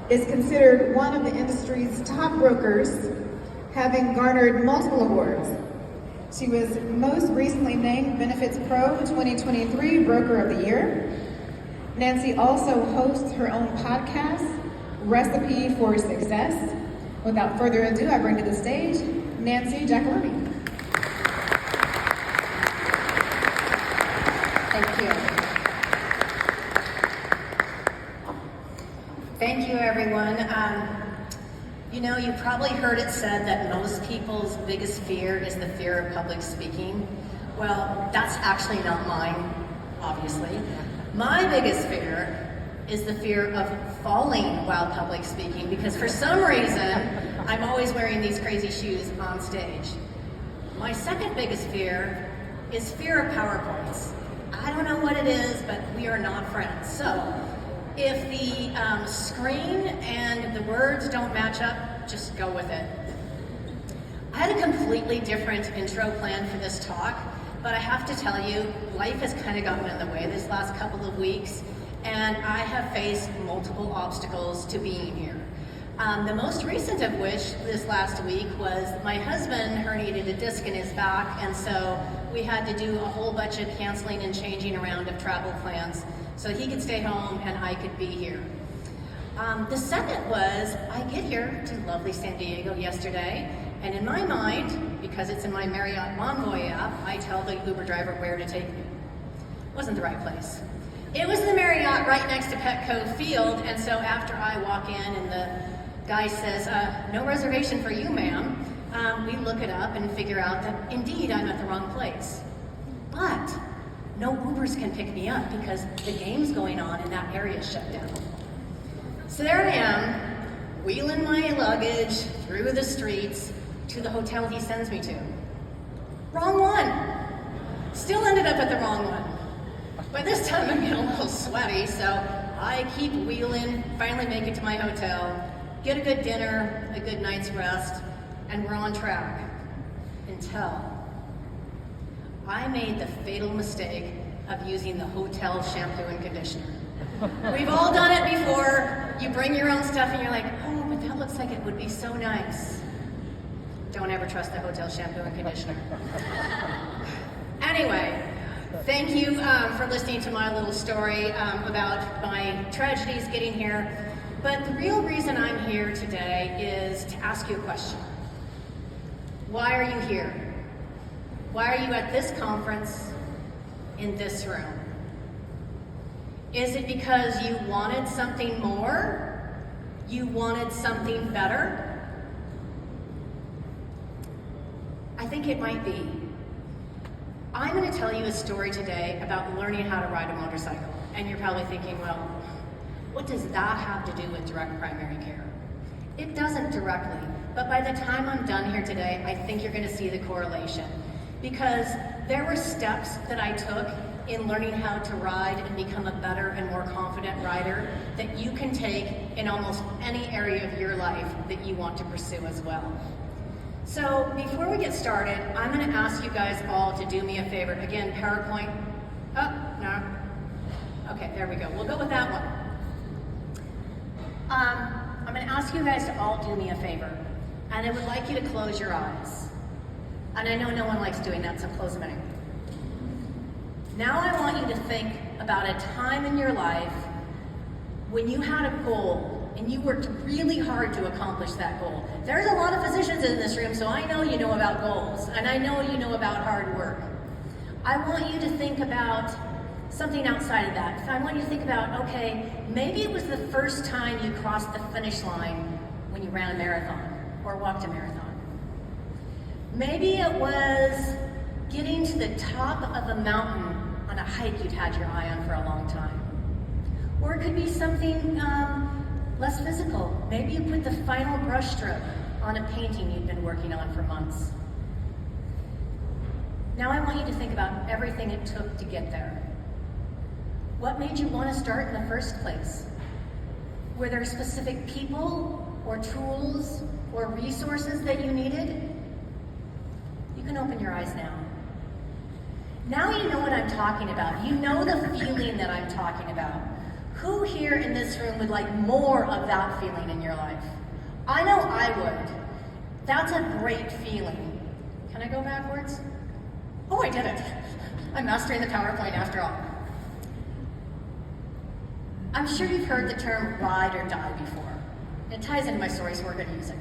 is considered one of the industry's top brokers, having garnered multiple awards. She was most recently named Benefits Pro 2023 Broker of the Year. Nancy also hosts her own podcast, Recipe for Success. Without further ado, I bring to the stage Nancy Giacalone. Thank you. Thank you, everyone. You probably heard it said that most people's biggest fear is the fear of public speaking. Well, that's actually not mine, obviously. My biggest fear is the fear of falling while public speaking, because for some reason, I'm always wearing these crazy shoes on stage. My second biggest fear is fear of PowerPoints. I don't know what it is, but we are not friends. So, if the screen and the words don't match up, just go with it. I had a completely different intro plan for this talk, but I have to tell you, life has kind of gotten in the way this last couple of weeks, and I have faced multiple obstacles to being here. The most recent of which this last week was my husband herniated a disc in his back, and so we had to do a whole bunch of canceling and changing around of travel plans so he could stay home and I could be here. The second was, I get here to lovely San Diego yesterday, and in my mind, because it's in my Marriott Bonvoy app, I tell the Uber driver where to take me. Wasn't the right place. It was the Marriott right next to Petco Field, and so after I walk in and the guy says, no reservation for you, ma'am, we look it up and figure out that indeed I'm at the wrong place. But no Ubers can pick me up because the game's going on and that area's shut down. So there I am, wheeling my luggage through the streets to the hotel he sends me to. Wrong one. Still ended up at the wrong one. By this time I'm getting a little sweaty, so I keep wheeling, finally make it to my hotel, get a good dinner, a good night's rest, and we're on track. Until I made the fatal mistake of using the hotel shampoo and conditioner. We've all done it before. You bring your own stuff and you're like, oh, but that looks like it would be so nice. Don't ever trust the hotel shampoo and conditioner. Anyway, thank you for listening to my little story about my tragedies getting here. But the real reason I'm here today is to ask you a question. Why are you here? Why are you at this conference in this room? Is it because you wanted something more? You wanted something better? I think it might be. I'm going to tell you a story today about learning how to ride a motorcycle. And you're probably thinking, well, what does that have to do with direct primary care? It doesn't directly, but by the time I'm done here today, I think you're going to see the correlation. Because there were steps that I took in learning how to ride and become a better and more confident rider that you can take in almost any area of your life that you want to pursue as well. So before we get started, I'm going to ask you guys all to do me a favor. Again, PowerPoint. Oh, no. Okay, there we go. We'll go with that one. I'm going to ask you guys to all do me a favor. And I would like you to close your eyes. And I know no one likes doing that, so close them anyway. Now I want you to think about a time in your life when you had a goal and you worked really hard to accomplish that goal. There's a lot of physicians in this room, so I know you know about goals, and I know you know about hard work. I want you to think about something outside of that. I want you to think about, okay, maybe it was the first time you crossed the finish line when you ran a marathon or walked a marathon. Maybe it was getting to the top of a mountain on a hike you'd had your eye on for a long time. Or it could be something less physical. Maybe you put the final brush stroke on a painting you'd been working on for months. Now I want you to think about everything it took to get there. What made you want to start in the first place? Were there specific people or tools or resources that you needed? You can open your eyes now. Now you know what I'm talking about. You know the feeling that I'm talking about. Who here in this room would like more of that feeling in your life? I know I would. That's a great feeling. Can I go backwards? Oh, I did it. I'm mastering the PowerPoint after all. I'm sure you've heard the term ride or die before. It ties into my story, so we're going to use it.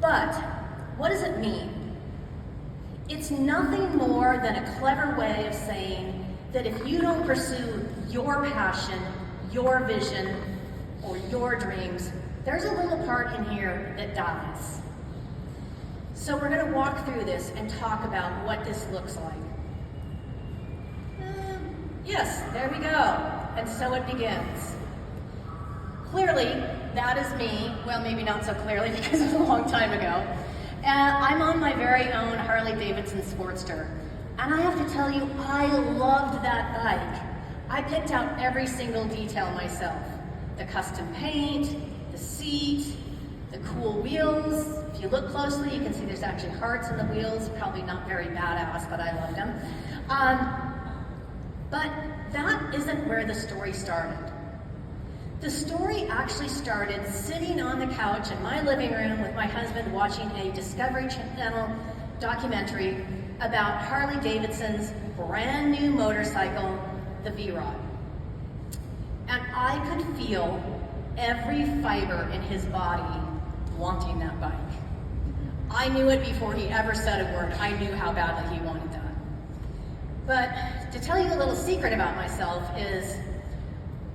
But what does it mean? It's nothing more than a clever way of saying that if you don't pursue your passion, your vision, or your dreams, there's a little part in here that dies. So we're going to walk through this and talk about what this looks like. Yes, there we go. And so it begins. Clearly, that is me. Well, maybe not so clearly because it was a long time ago. I'm on my very own Harley-Davidson Sportster. And I have to tell you, I loved that bike. I picked out every single detail myself. The custom paint, the seat, the cool wheels. If you look closely, you can see there's actually hearts in the wheels. Probably not very badass, but I loved them. But that isn't where the story started. The story actually started sitting on the couch in my living room with my husband watching a Discovery Channel documentary about Harley-Davidson's brand new motorcycle, the V-Rod. And I could feel every fiber in his body wanting that bike. I knew it before he ever said a word. I knew how badly he wanted that. But to tell you a little secret about myself is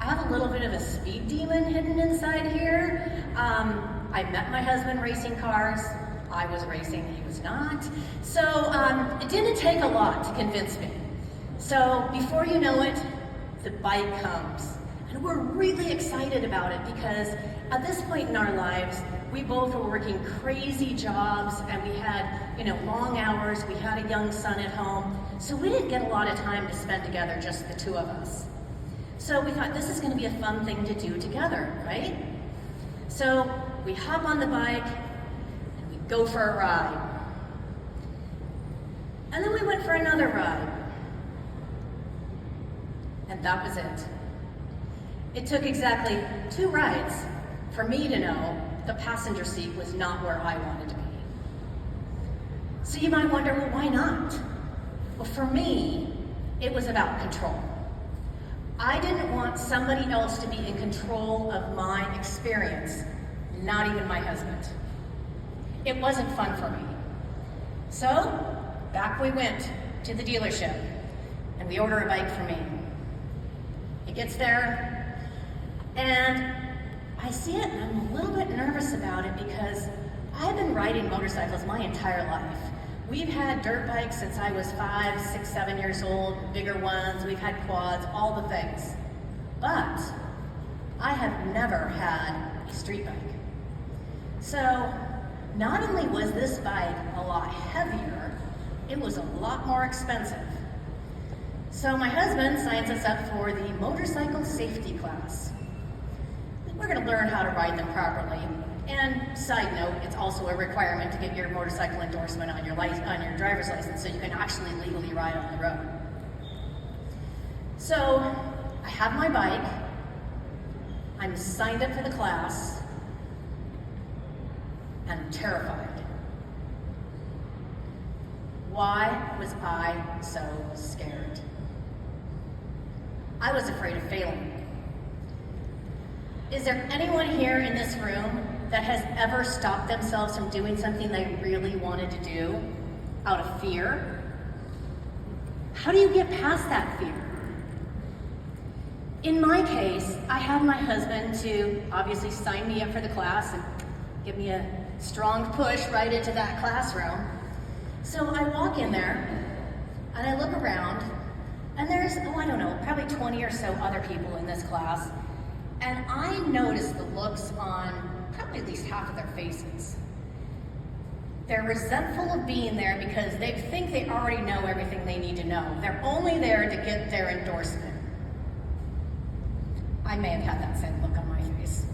I have a little bit of a speed demon hidden inside here. I met my husband racing cars. I was racing, he was not. So it didn't take a lot to convince me. So before you know it, the bike comes. And we're really excited about it because at this point in our lives, we both were working crazy jobs and we had, long hours. We had a young son at home. So we didn't get a lot of time to spend together, just the two of us. So we thought this is going to be a fun thing to do together, right? So we hop on the bike and we go for a ride. And then we went for another ride. And that was it. It took exactly 2 rides for me to know the passenger seat was not where I wanted to be. So you might wonder, well, why not? Well, for me, it was about control. I didn't want somebody else to be in control of my experience, not even my husband. It wasn't fun for me. So, back we went to the dealership, and we order a bike for me. He gets there, and I see it, and I'm a little bit nervous about it because I've been riding motorcycles my entire life. We've had dirt bikes since I was 5, 6, 7 years old, bigger ones, we've had quads, all the things. But I have never had a street bike. So not only was this bike a lot heavier, it was a lot more expensive. So my husband signs us up for the motorcycle safety class. We're going to learn how to ride them properly. And side note, it's also a requirement to get your motorcycle endorsement on your driver's license so you can actually legally ride on the road. So I have my bike, I'm signed up for the class, and I'm terrified. Why was I so scared? I was afraid of failing. Is there anyone here in this room that has ever stopped themselves from doing something they really wanted to do out of fear? How do you get past that fear? In my case, I had my husband to obviously sign me up for the class and give me a strong push right into that classroom. So I walk in there and I look around and there's, probably 20 or so other people in this class. And I notice the looks on probably at least half of their faces. They're resentful of being there because they think they already know everything they need to know. They're only there to get their endorsement. I may have had that same look on my face.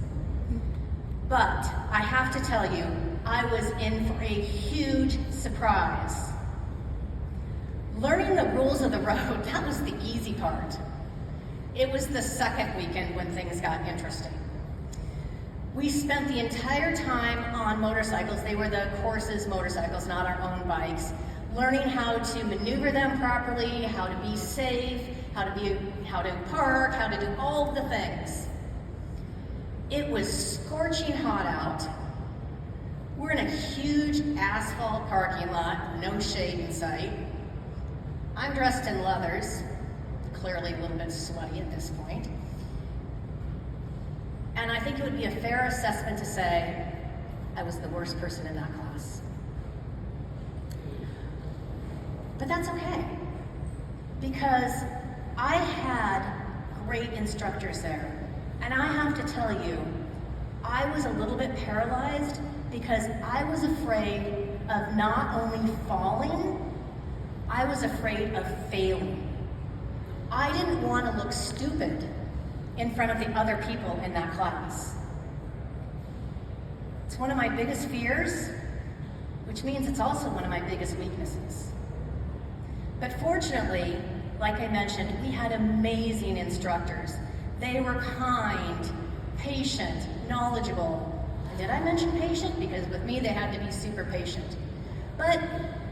But I have to tell you, I was in for a huge surprise. Learning the rules of the road, that was the easy part. It was the second weekend when things got interesting. We spent the entire time on motorcycles. They were the course's motorcycles, not our own bikes, learning how to maneuver them properly, how to be safe, how to park, how to do all the things. It was scorching hot out. We're in a huge asphalt parking lot, no shade in sight. I'm dressed in leathers, clearly a little bit sweaty at this point. And I think it would be a fair assessment to say I was the worst person in that class. But that's okay, because I had great instructors there. And I have to tell you, I was a little bit paralyzed because I was afraid of not only falling, I was afraid of failing. I didn't want to look stupid in front of the other people in that class. It's one of my biggest fears, which means it's also one of my biggest weaknesses. But fortunately, like I mentioned, we had amazing instructors. They were kind, patient, knowledgeable. And did I mention patient? Because with me, they had to be super patient. But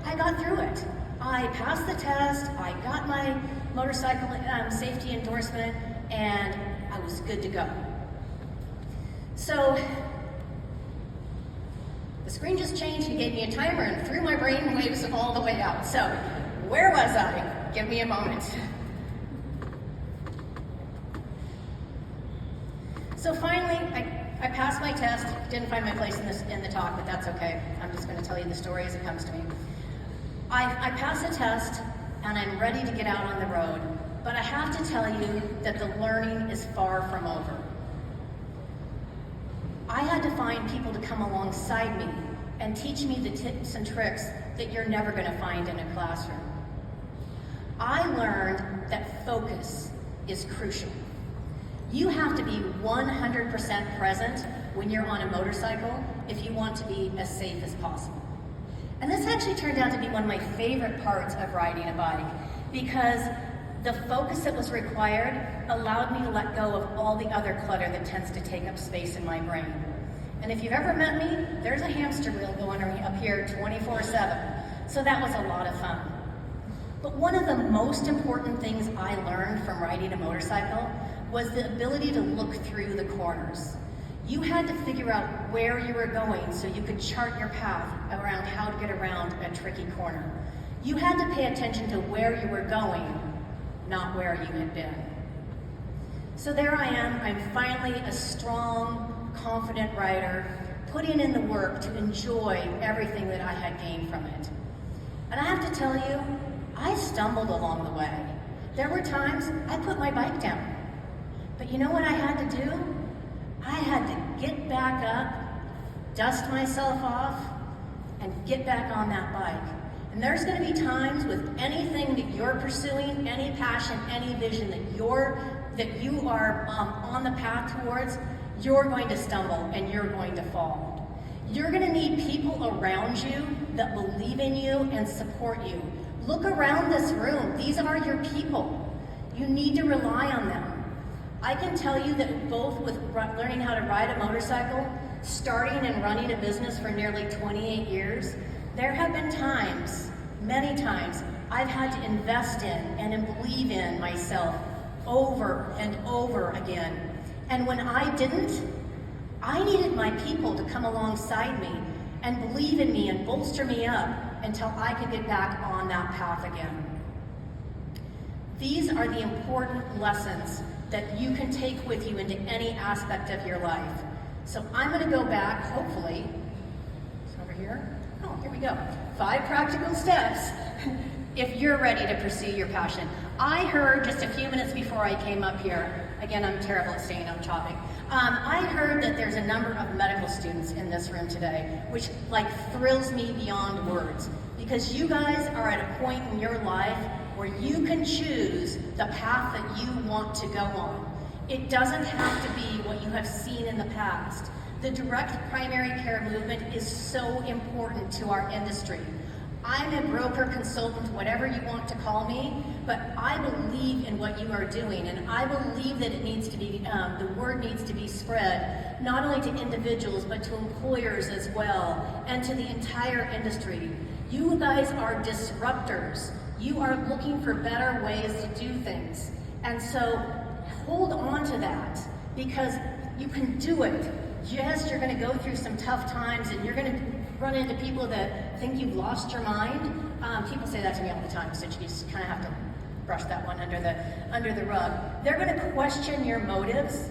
I got through it. I passed the test, I got my motorcycle safety endorsement, and I was good to go. So, the screen just changed and gave me a timer and threw my brain waves all the way out. So, where was I? Give me a moment. So finally, I passed my test, didn't find my place in the talk, but that's okay. I'm just going to tell you the story as it comes to me. I passed the test, and I'm ready to get out on the road, but I have to tell you that the learning is far from over. I had to find people to come alongside me and teach me the tips and tricks that you're never going to find in a classroom. I learned that focus is crucial. You have to be 100% present when you're on a motorcycle if you want to be as safe as possible. And this actually turned out to be one of my favorite parts of riding a bike, because the focus that was required allowed me to let go of all the other clutter that tends to take up space in my brain. And if you've ever met me, there's a hamster wheel going up here 24/7. So that was a lot of fun. But one of the most important things I learned from riding a motorcycle was the ability to look through the corners. You had to figure out where you were going so you could chart your path around how to get around a tricky corner. You had to pay attention to where you were going, not where you had been. So there I am, I'm finally a strong, confident rider, putting in the work to enjoy everything that I had gained from it. And I have to tell you, I stumbled along the way. There were times I put my bike down. But you know what I had to do? I had to get back up, dust myself off, and get back on that bike. And there's going to be times with anything that you're pursuing, any passion, any vision that you are on the path towards, you're going to stumble and you're going to fall. You're going to need people around you that believe in you and support you. Look around this room. These are your people. You need to rely on them. I can tell you that both with learning how to ride a motorcycle, starting and running a business for nearly 28 years, there have been times, many times, I've had to invest in and believe in myself over and over again. And when I didn't, I needed my people to come alongside me and believe in me and bolster me up until I could get back on that path again. These are the important lessons that you can take with you into any aspect of your life. So I'm going to go back, hopefully, it's over here. Oh, here we go. 5 practical steps if you're ready to pursue your passion. I heard just a few minutes before I came up here, again, I'm terrible at staying on topic. I heard that there's a number of medical students in this room today, which thrills me beyond words, because you guys are at a point in your life where you can choose the path that you want to go on. It doesn't have to be what you have seen in the past. The direct primary care movement is so important to our industry. I'm a broker, consultant, whatever you want to call me, but I believe in what you are doing, and I believe that it needs to be, the word needs to be spread, not only to individuals, but to employers as well, and to the entire industry. You guys are disruptors. You are looking for better ways to do things. And so hold on to that, because you can do it. Yes, you're gonna go through some tough times, and you're gonna run into people that think you've lost your mind. People say that to me all the time, so you just kind of have to brush that one under the rug. They're going to question your motives.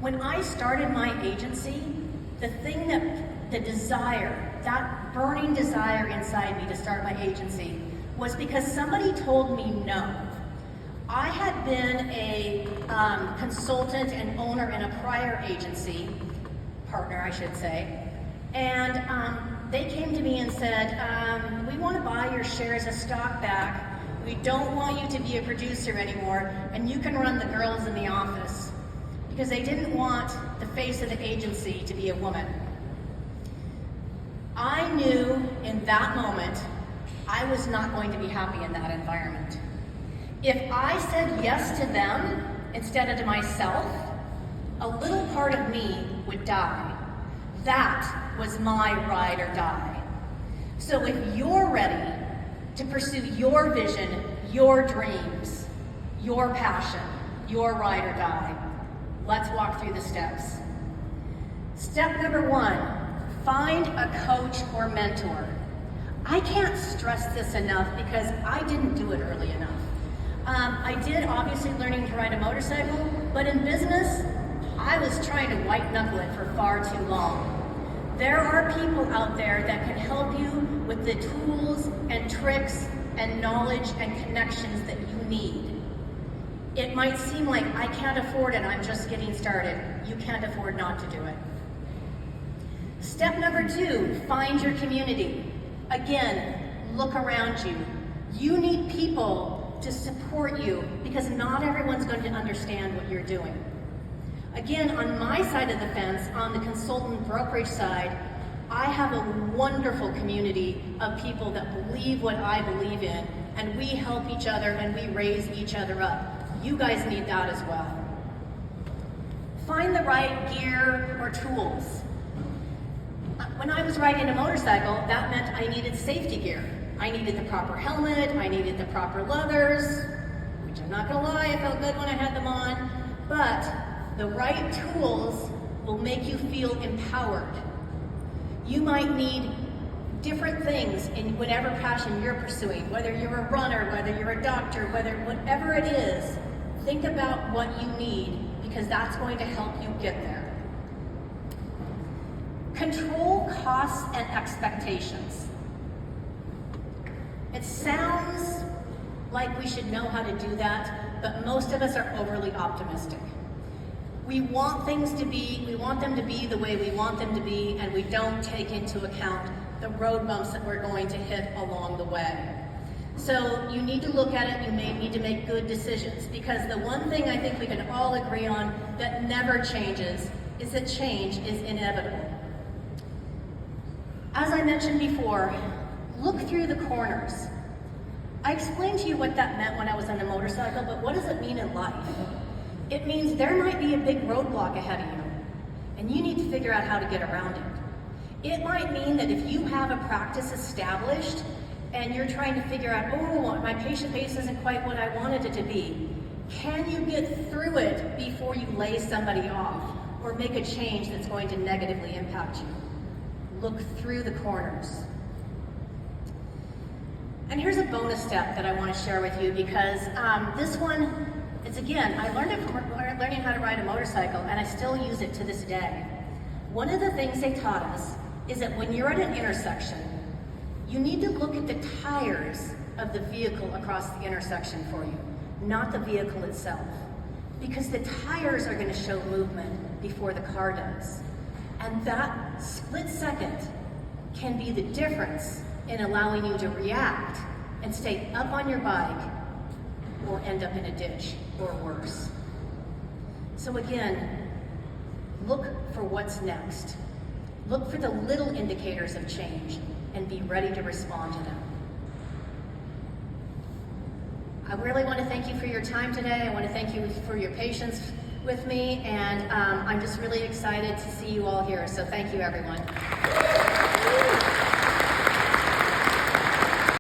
When I started my agency, the desire, that burning desire inside me to start my agency was because somebody told me no. I had been a consultant and owner in a prior agency, partner I should say, and they came to me and said, we want to buy your shares of stock back. We don't want you to be a producer anymore, and you can run the girls in the office. Because they didn't want the face of the agency to be a woman. I knew in that moment I was not going to be happy in that environment. If I said yes to them instead of to myself, a little part of me would die. That was my ride or die. So if you're ready to pursue your vision, your dreams, your passion, your ride or die, let's walk through the steps. Step number 1, find a coach or mentor. I can't stress this enough because I didn't do it early enough. I did obviously learning to ride a motorcycle, but in business, I was trying to white knuckle it for far too long. There are people out there that can help you with the tools and tricks and knowledge and connections that you need. It might seem like I can't afford it, I'm just getting started. You can't afford not to do it. Step number 2, find your community. Again, look around you. You need people to support you because not everyone's going to understand what you're doing. Again, on my side of the fence, on the consultant brokerage side, I have a wonderful community of people that believe what I believe in, and we help each other and we raise each other up. You guys need that as well. Find the right gear or tools. When I was riding a motorcycle, that meant I needed safety gear. I needed the proper helmet, I needed the proper leathers, which I'm not gonna lie, I felt good when I had them on, but the right tools will make you feel empowered. You might need different things in whatever passion you're pursuing, whether you're a runner, whether you're a doctor, whatever it is, think about what you need because that's going to help you get there. Control costs and expectations. It sounds like we should know how to do that, but most of us are overly optimistic. We want them to be the way we want them to be, and we don't take into account the road bumps that we're going to hit along the way. So you need to look at it, you may need to make good decisions, because the one thing I think we can all agree on that never changes is that change is inevitable. As I mentioned before, look through the corners. I explained to you what that meant when I was on the motorcycle, but what does it mean in life? It means there might be a big roadblock ahead of you, and you need to figure out how to get around it. It might mean that if you have a practice established and you're trying to figure out, oh, my patient base isn't quite what I wanted it to be, can you get through it before you lay somebody off or make a change that's going to negatively impact you? Look through the corners. And here's a bonus step that I want to share with you because this one, it's again, I learned it from learning how to ride a motorcycle and I still use it to this day. One of the things they taught us is that when you're at an intersection, you need to look at the tires of the vehicle across the intersection for you, not the vehicle itself. Because the tires are going to show movement before the car does. And that split second can be the difference in allowing you to react and stay up on your bike or end up in a ditch or worse. So again, look for what's next. Look for the little indicators of change and be ready to respond to them. I really want to thank you for your time today. I want to thank you for your patience with me, and I'm just really excited to see you all here. So thank you, everyone.